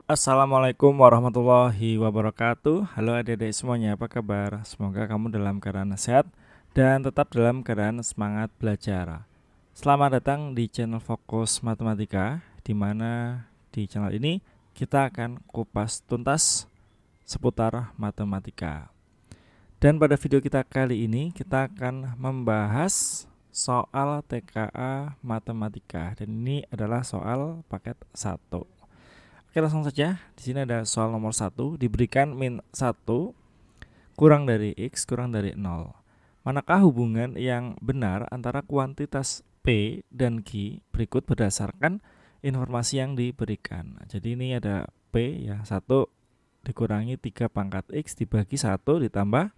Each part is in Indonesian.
Assalamualaikum warahmatullahi wabarakatuh. Halo adik-adik semuanya, apa kabar? Semoga kamu dalam keadaan sehat dan tetap dalam keadaan semangat belajar. Selamat datang di channel Fokus Matematika, di mana di channel ini kita akan kupas tuntas seputar matematika. Dan pada video kita kali ini kita akan membahas soal TKA Matematika, dan ini adalah soal paket 1. Oke, langsung saja. Di sini ada soal nomor 1, diberikan min 1 kurang dari X kurang dari 0. Manakah hubungan yang benar antara kuantitas P dan Q berikut berdasarkan informasi yang diberikan. Jadi ini ada P ya, 1 dikurangi 3 pangkat X dibagi 1 ditambah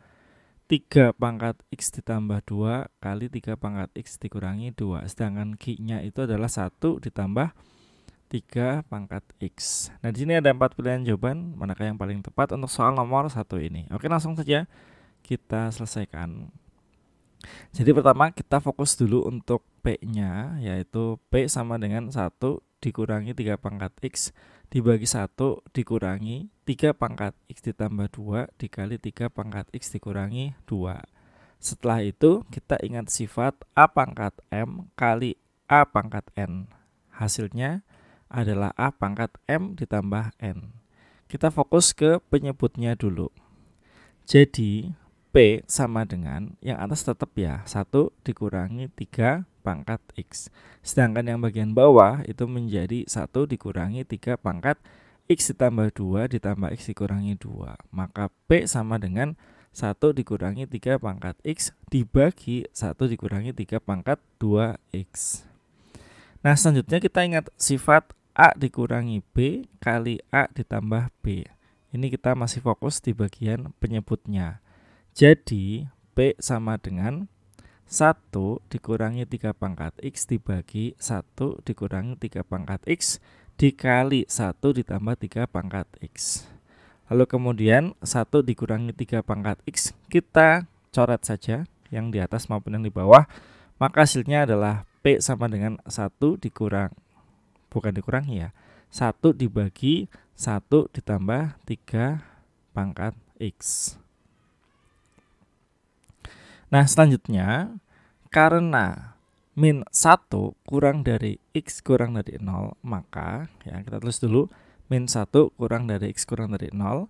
3 pangkat X ditambah 2 kali 3 pangkat X dikurangi 2. Sedangkan Q-nya itu adalah 1 ditambah 3 pangkat X. Nah, di sini ada 4 pilihan jawaban, manakah yang paling tepat untuk soal nomor 1 ini. Oke, langsung saja kita selesaikan. Jadi pertama kita fokus dulu untuk P-nya, yaitu P sama dengan 1 dikurangi 3 pangkat X dibagi 1 dikurangi 3 pangkat X ditambah 2 dikali 3 pangkat X dikurangi 2. Setelah itu kita ingat sifat A pangkat M kali A pangkat N. Hasilnya adalah A pangkat M ditambah N. Kita fokus ke penyebutnya dulu. Jadi P sama dengan yang atas tetap ya, 1 dikurangi 3 pangkat X. Sedangkan yang bagian bawah itu menjadi 1 dikurangi 3 pangkat X ditambah 2 ditambah X dikurangi 2. Maka P sama dengan 1 dikurangi 3 pangkat X dibagi 1 dikurangi 3 pangkat 2X. Nah, selanjutnya kita ingat sifat A dikurangi B kali A ditambah B. Ini kita masih fokus di bagian penyebutnya. Jadi P sama dengan 1 dikurangi 3 pangkat X dibagi 1 dikurangi 3 pangkat X dikali 1 ditambah 3 pangkat X. Lalu kemudian 1 dikurangi 3 pangkat X kita coret saja yang di atas maupun yang di bawah. Maka hasilnya adalah P sama dengan 1 dikurangi ya, 1 dibagi 1 ditambah 3 pangkat X. Nah, selanjutnya karena min 1 kurang dari X kurang dari 0, maka ya kita tulis dulu min 1 kurang dari X kurang dari 0.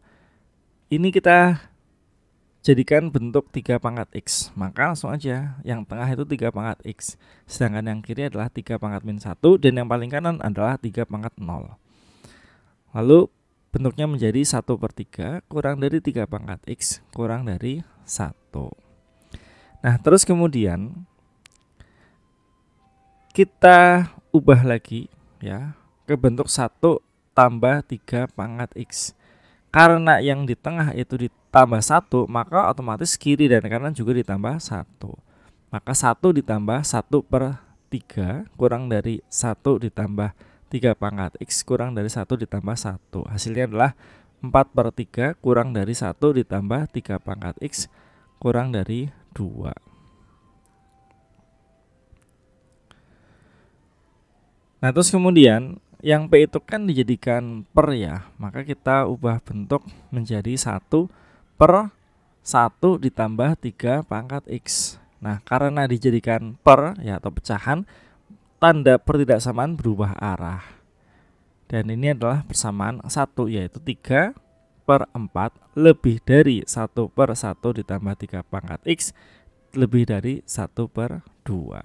Ini kita jadikan bentuk 3 pangkat X. Maka langsung aja yang tengah itu 3 pangkat X. Sedangkan yang kiri adalah 3 pangkat min 1 dan yang paling kanan adalah 3 pangkat 0. Lalu bentuknya menjadi 1/3 kurang dari 3 pangkat X kurang dari 1. Nah, terus kemudian kita ubah lagi ya ke bentuk 1 tambah 3 pangkat X. Karena yang di tengah itu ditambah 1, maka otomatis kiri dan kanan juga ditambah 1. Maka 1 ditambah 1/3 kurang dari 1 ditambah 3 pangkat X kurang dari 1 ditambah 1. Hasilnya adalah 4/3 kurang dari 1 ditambah 3 pangkat X kurang dari 2. Nah, terus kemudian yang P itu kan dijadikan per ya, maka kita ubah bentuk menjadi 1/1 ditambah 3 pangkat X. Nah, karena dijadikan per ya atau pecahan, tanda pertidaksamaan berubah arah. Dan ini adalah persamaan 1, yaitu 3/4 lebih dari 1/1 ditambah 3 pangkat X lebih dari 1/2.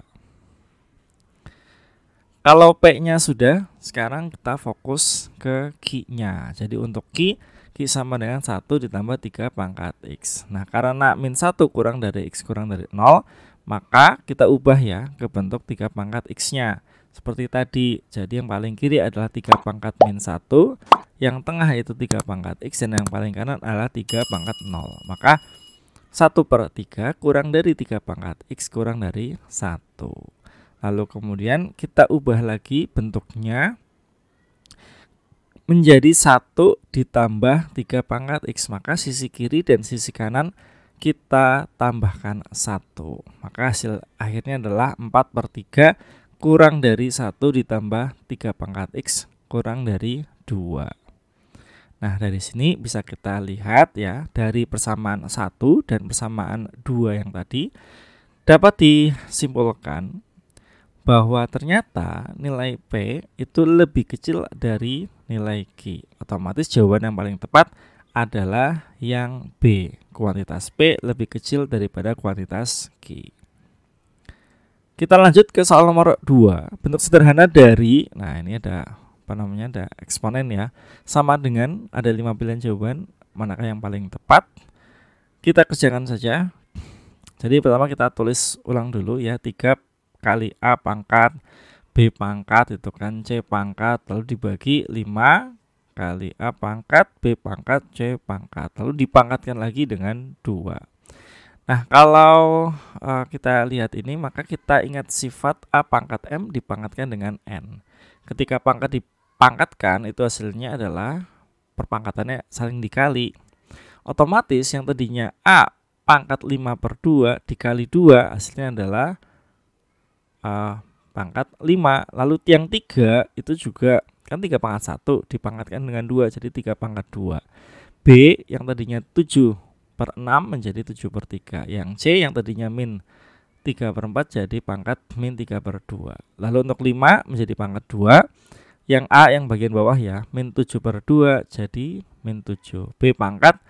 Kalau P-nya sudah, sekarang kita fokus ke Q-nya. Jadi untuk Q sama dengan 1 ditambah 3 pangkat X. Nah, karena min 1 kurang dari X kurang dari 0, maka kita ubah ya ke bentuk 3 pangkat X-nya. Seperti tadi, jadi yang paling kiri adalah 3 pangkat min 1, yang tengah itu 3 pangkat X, dan yang paling kanan adalah 3 pangkat 0. Maka 1/3 kurang dari 3 pangkat X kurang dari 1. Lalu kemudian kita ubah lagi bentuknya menjadi 1 ditambah 3 pangkat X. Maka sisi kiri dan sisi kanan kita tambahkan 1. Maka hasil akhirnya adalah 4/3 kurang dari 1 ditambah 3 pangkat X kurang dari 2. Nah, dari sini bisa kita lihat ya, dari persamaan 1 dan persamaan 2 yang tadi dapat disimpulkan bahwa ternyata nilai P itu lebih kecil dari nilai Q. Otomatis jawaban yang paling tepat adalah yang B. Kuantitas P lebih kecil daripada kuantitas Q. Kita lanjut ke soal nomor 2. Bentuk sederhana dari, nah ini ada ada eksponen ya. Sama dengan ada 5 pilihan jawaban, manakah yang paling tepat? Kita kerjakan saja. Jadi pertama kita tulis ulang dulu ya, 3 kali A pangkat B pangkat itu kan C pangkat, lalu dibagi 5 kali A pangkat B pangkat C pangkat, lalu dipangkatkan lagi dengan 2. Nah, kalau kita lihat ini, maka kita ingat sifat A pangkat M dipangkatkan dengan N. Ketika pangkat dipangkatkan, itu hasilnya adalah perpangkatannya saling dikali. Otomatis yang tadinya A pangkat 5/2 dikali 2 hasilnya adalah pangkat 5. Lalu yang 3 itu juga kan 3 pangkat 1 dipangkatkan dengan 2 jadi 3 pangkat 2. B yang tadinya 7/6 menjadi 7/3. Yang C yang tadinya min 3/4 jadi pangkat min 3/2. Lalu untuk 5 menjadi pangkat 2. Yang A yang bagian bawah ya, min 7/2 jadi min 7. B pangkat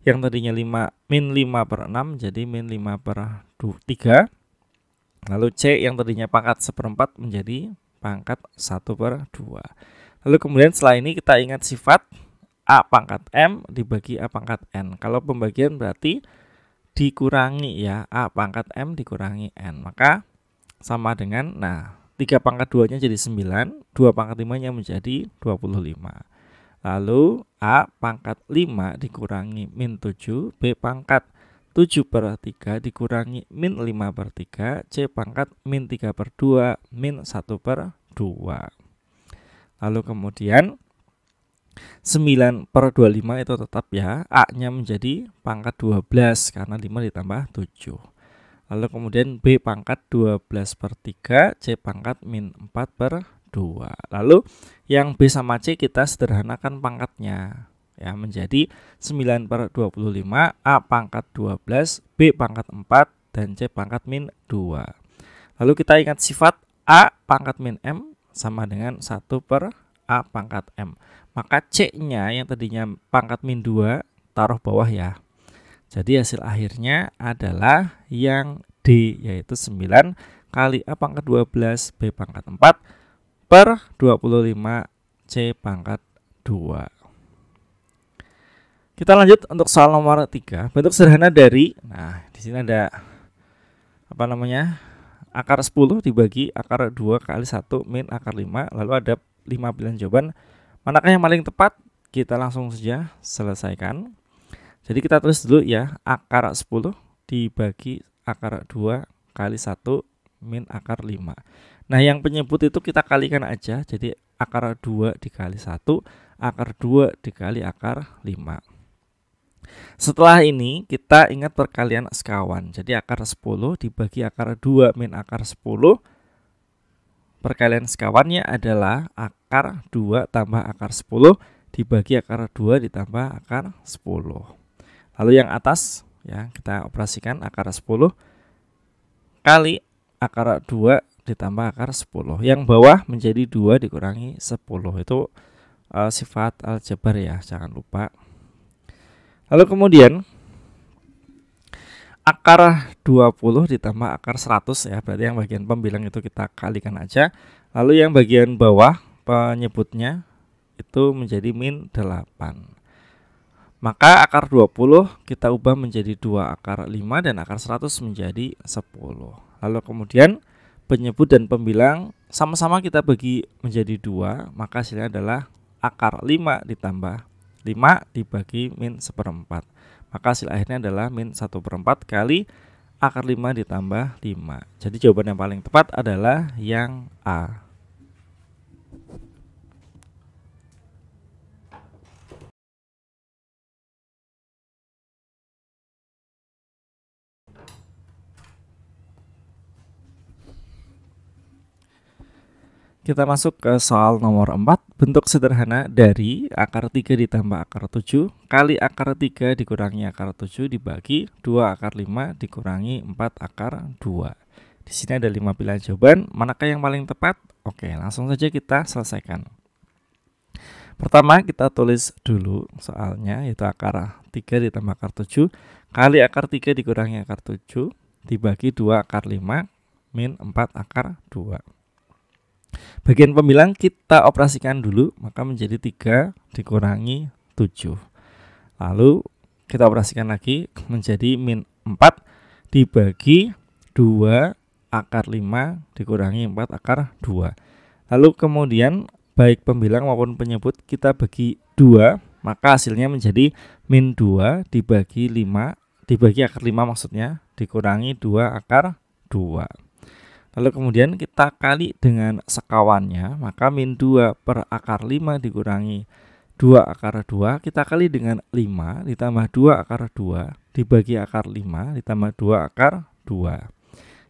yang tadinya 5 min 5/6 jadi min 5/3. Lalu C yang tadinya pangkat 1/4 menjadi pangkat 1/2. Lalu kemudian setelah ini kita ingat sifat A pangkat M dibagi A pangkat N. Kalau pembagian berarti dikurangi ya, A pangkat M dikurangi N. Maka sama dengan, nah 3 pangkat 2 nya jadi 9, 2 pangkat 5 nya menjadi 25. Lalu A pangkat 5 dikurangi min 7, B pangkat 7/3 dikurangi min 5/3, C pangkat min 3/2 min 1/2. Lalu kemudian 9/25 itu tetap ya, A nya menjadi pangkat 12 karena 5 ditambah 7. Lalu kemudian B pangkat 12/3, C pangkat min 4/2. Lalu yang B sama C kita sederhanakan pangkatnya ya, menjadi 9/25, A pangkat 12, B pangkat 4, dan C pangkat min 2. Lalu kita ingat sifat A pangkat min M sama dengan 1/A pangkat M. Maka C nya yang tadinya pangkat min 2 taruh bawah ya. Jadi hasil akhirnya adalah yang D, yaitu 9 kali A pangkat 12 B pangkat 4/25 C pangkat 2. Kita lanjut untuk soal nomor 3. Bentuk sederhana dari, nah di sini ada akar 10 dibagi akar 2 kali 1 min akar 5. Lalu ada 5 pilihan jawaban. Manakah yang paling tepat? Kita langsung saja selesaikan. Jadi kita tulis dulu ya, akar 10 dibagi akar 2 kali 1 min akar 5. Nah yang penyebut itu kita kalikan aja. Jadi akar 2 dikali 1, akar 2 dikali akar 5. Setelah ini kita ingat perkalian sekawan. Jadi akar 10 dibagi akar 2 min akar 10. Perkalian sekawannya adalah akar 2 tambah akar 10 dibagi akar 2 ditambah akar 10. Lalu yang atas ya kita operasikan akar 10 kali akar 2 ditambah akar 10. Yang bawah menjadi 2 dikurangi 10. Itu sifat aljabar ya, jangan lupa. Lalu kemudian akar 20 ditambah akar 100 ya, berarti yang bagian pembilang itu kita kalikan aja. Lalu yang bagian bawah penyebutnya itu menjadi min 8. Maka akar 20 kita ubah menjadi 2 akar 5 dan akar 100 menjadi 10. Lalu kemudian penyebut dan pembilang sama-sama kita bagi menjadi 2, maka hasilnya adalah akar 5 ditambah 5 dibagi min 1/4. Maka hasil akhirnya adalah min 1/4 kali akar 5 ditambah 5. Jadi jawaban yang paling tepat adalah yang A. Kita masuk ke soal nomor 4. Bentuk sederhana dari akar 3 ditambah akar 7 kali akar 3 dikurangi akar 7 dibagi 2 akar 5 dikurangi 4 akar 2. Di sini ada 5 pilihan jawaban. Manakah yang paling tepat? Oke, langsung saja kita selesaikan. Pertama kita tulis dulu soalnya, yaitu akar 3 ditambah akar 7 kali akar 3 dikurangi akar 7 dibagi 2 akar 5 min 4 akar 2. Bagian pembilang kita operasikan dulu, maka menjadi 3 dikurangi 7. Lalu kita operasikan lagi menjadi min 4 dibagi 2 akar 5 dikurangi 4 akar 2. Lalu kemudian baik pembilang maupun penyebut kita bagi 2, maka hasilnya menjadi min 2 dibagi 5 dibagi akar 5 maksudnya dikurangi 2 akar 2. Lalu kemudian kita kali dengan sekawannya, maka min 2 per akar 5 dikurangi 2 akar 2, kita kali dengan 5 ditambah 2 akar 2 dibagi akar 5 ditambah 2 akar 2.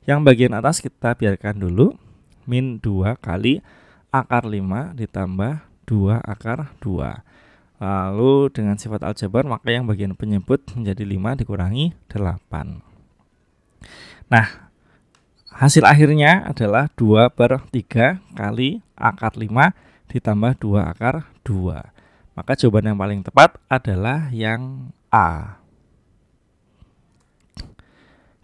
Yang bagian atas kita biarkan dulu, min 2 kali akar 5 ditambah 2 akar 2. Lalu dengan sifat aljabar, maka yang bagian penyebut menjadi 5 dikurangi 8. Nah, hasil akhirnya adalah 2 per 3 kali akar 5 ditambah 2 akar 2. Maka jawaban yang paling tepat adalah yang A.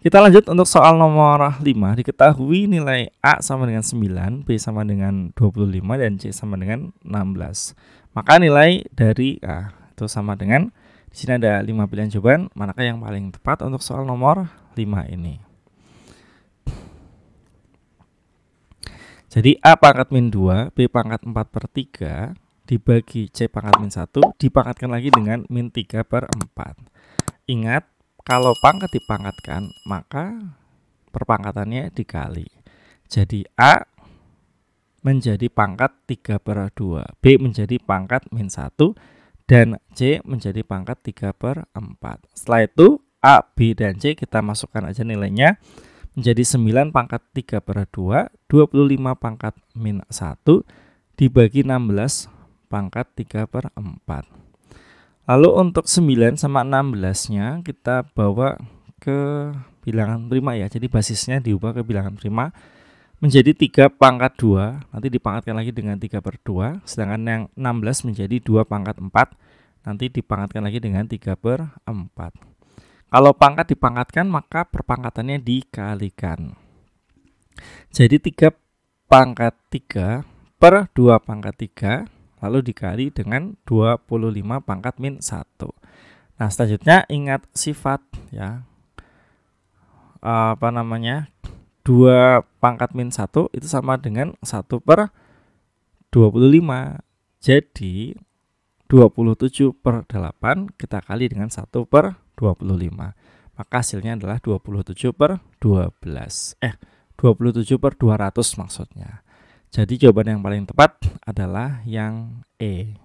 Kita lanjut untuk soal nomor 5. Diketahui nilai A sama dengan 9, B sama dengan 25, dan C sama dengan 16. Maka nilai dari A itu sama dengan, di sini ada 5 pilihan jawaban, manakah yang paling tepat untuk soal nomor 5 ini. Jadi A pangkat min 2, B pangkat 4 per 3, dibagi C pangkat min 1, dipangkatkan lagi dengan min 3 per 4. Ingat, kalau pangkat dipangkatkan, maka perpangkatannya dikali. Jadi A menjadi pangkat 3 per 2, B menjadi pangkat min 1, dan C menjadi pangkat 3 per 4. Setelah itu A, B, dan C kita masukkan aja nilainya, menjadi 9 pangkat 3 per 2, 25 pangkat min 1, dibagi 16 pangkat 3 per 4. Lalu untuk 9 sama 16-nya kita bawa ke bilangan prima ya. Jadi basisnya diubah ke bilangan prima menjadi 3 pangkat 2, nanti dipangkatkan lagi dengan 3 per 2. Sedangkan yang 16 menjadi 2 pangkat 4, nanti dipangkatkan lagi dengan 3 per 4. Kalau pangkat dipangkatkan, maka perpangkatannya dikalikan. Jadi 3 pangkat 3 per 2 pangkat 3, lalu dikali dengan 25 pangkat min 1. Nah, selanjutnya ingat sifat ya. 2 pangkat min 1 itu sama dengan 1 per 25. Jadi 27 per 8 kita kali dengan 1 per 25. Maka hasilnya adalah 27 per 12. 27 per 200 maksudnya. Jadi jawaban yang paling tepat adalah yang E.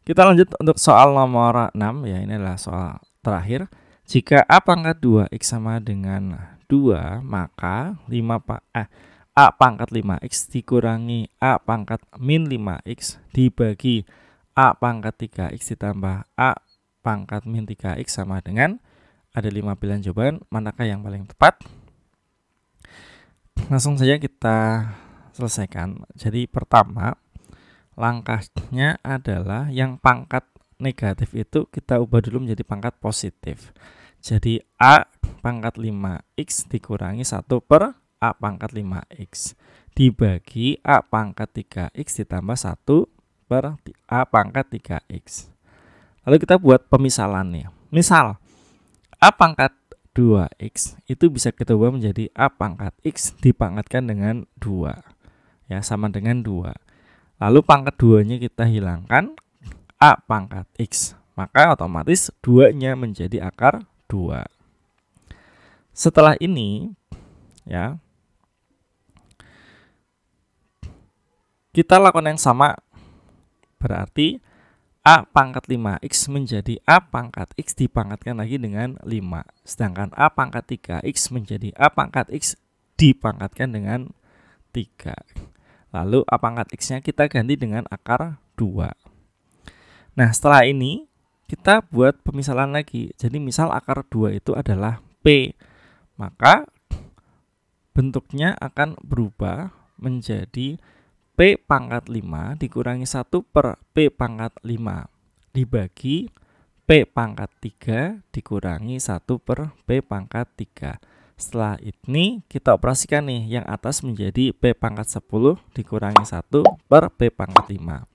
Kita lanjut untuk soal nomor 6 ya, ini adalah soal terakhir. Jika A pangkat 2X sama dengan 2, maka A pangkat 5X dikurangi A pangkat min 5X dibagi A pangkat 3X ditambah A pangkat min 3X sama dengan, ada 5 pilihan jawaban, manakah yang paling tepat? Langsung saja kita selesaikan. Jadi pertama, langkahnya adalah yang pangkat negatif itu kita ubah dulu menjadi pangkat positif. Jadi A pangkat 5X dikurangi 1 per A pangkat 5X dibagi A pangkat 3X ditambah 1 per A pangkat 3X. Lalu kita buat pemisalannya. Misal A pangkat 2X itu bisa kita ubah menjadi A pangkat X dipangkatkan dengan 2. Ya, sama dengan 2. Lalu pangkat 2-nya kita hilangkan, A pangkat X. Maka otomatis 2-nya menjadi akar 2. Setelah ini ya, kita lakukan yang sama. Berarti A pangkat 5X menjadi A pangkat X dipangkatkan lagi dengan 5. Sedangkan A pangkat 3X menjadi A pangkat X dipangkatkan dengan 3. Lalu A pangkat X-nya kita ganti dengan akar 2. Nah, setelah ini kita buat pemisalan lagi. Jadi misal akar 2 itu adalah P, maka bentuknya akan berubah menjadi P pangkat 5 dikurangi 1 per P pangkat 5 dibagi P pangkat 3 dikurangi 1 per P pangkat 3. Setelah ini kita operasikan nih, yang atas menjadi P pangkat 10 dikurangi 1 per P pangkat 5.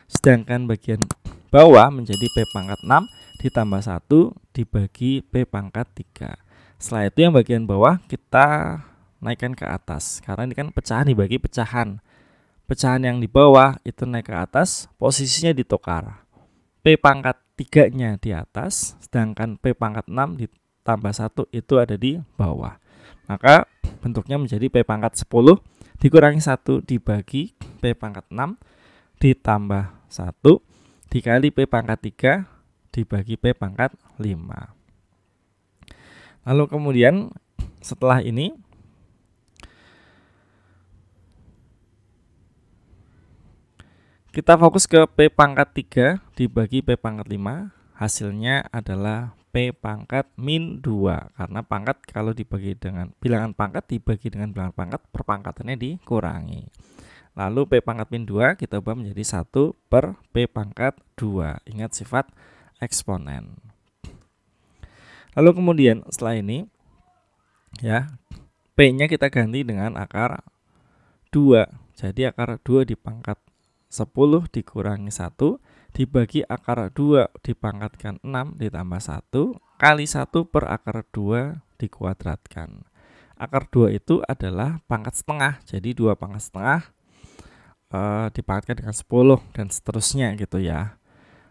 Sedangkan bagian bawah menjadi P pangkat 6 ditambah 1 dibagi P pangkat 3. Setelah itu yang bagian bawah kita naikkan ke atas, karena ini kan pecahan dibagi pecahan. Pecahan yang di bawah itu naik ke atas, posisinya ditukar. P pangkat 3-nya di atas, sedangkan P pangkat 6 ditambah 1 itu ada di bawah. Maka bentuknya menjadi P pangkat 10 dikurangi 1 dibagi P pangkat 6 ditambah 1 dikali P pangkat 3 dibagi P pangkat 5. Lalu kemudian setelah ini kita fokus ke P pangkat 3 dibagi P pangkat 5. Hasilnya adalah P pangkat min 2. Karena pangkat kalau dibagi dengan bilangan pangkat dibagi dengan bilangan pangkat, perpangkatannya dikurangi. Lalu P pangkat min 2 kita ubah menjadi 1 per P pangkat 2. Ingat sifat eksponen. Lalu kemudian setelah ini ya, P-nya kita ganti dengan akar 2. Jadi akar 2 dipangkat 10 dikurangi 1 dibagi akar 2 dipangkatkan 6 ditambah 1 kali 1 per akar 2 dikuadratkan. Akar 2 itu adalah pangkat setengah. Jadi 2 pangkat setengah dipangkatkan dengan 10 dan seterusnya gitu ya.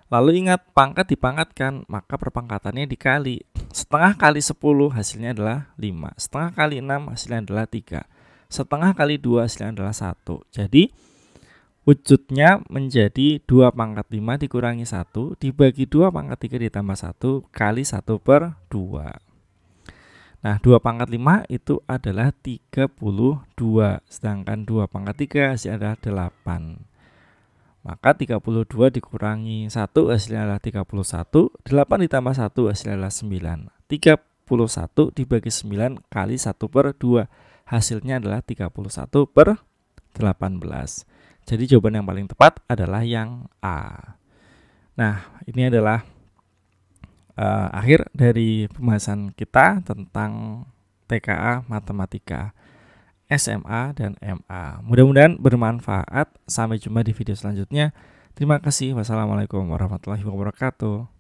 Lalu ingat, pangkat dipangkatkan, maka perpangkatannya dikali. Setengah kali 10 hasilnya adalah 5. Setengah kali 6 hasilnya adalah 3. Setengah kali 2 hasilnya adalah 1. Jadi wujudnya menjadi 2 pangkat 5 dikurangi 1 dibagi 2 pangkat 3 ditambah 1 kali 1 per 2. Nah, 2 pangkat 5 itu adalah 32. Sedangkan 2 pangkat 3 hasilnya adalah 8. Maka 32 dikurangi 1 hasilnya adalah 31. 8 ditambah 1 hasilnya adalah 9. 31 dibagi 9 kali 1 per 2. Hasilnya adalah 31 per 18. Jadi jawaban yang paling tepat adalah yang A. Nah, ini adalah akhir dari pembahasan kita tentang TKA Matematika SMA dan MA. Mudah-mudahan bermanfaat. Sampai jumpa di video selanjutnya. Terima kasih. Wassalamualaikum warahmatullahi wabarakatuh.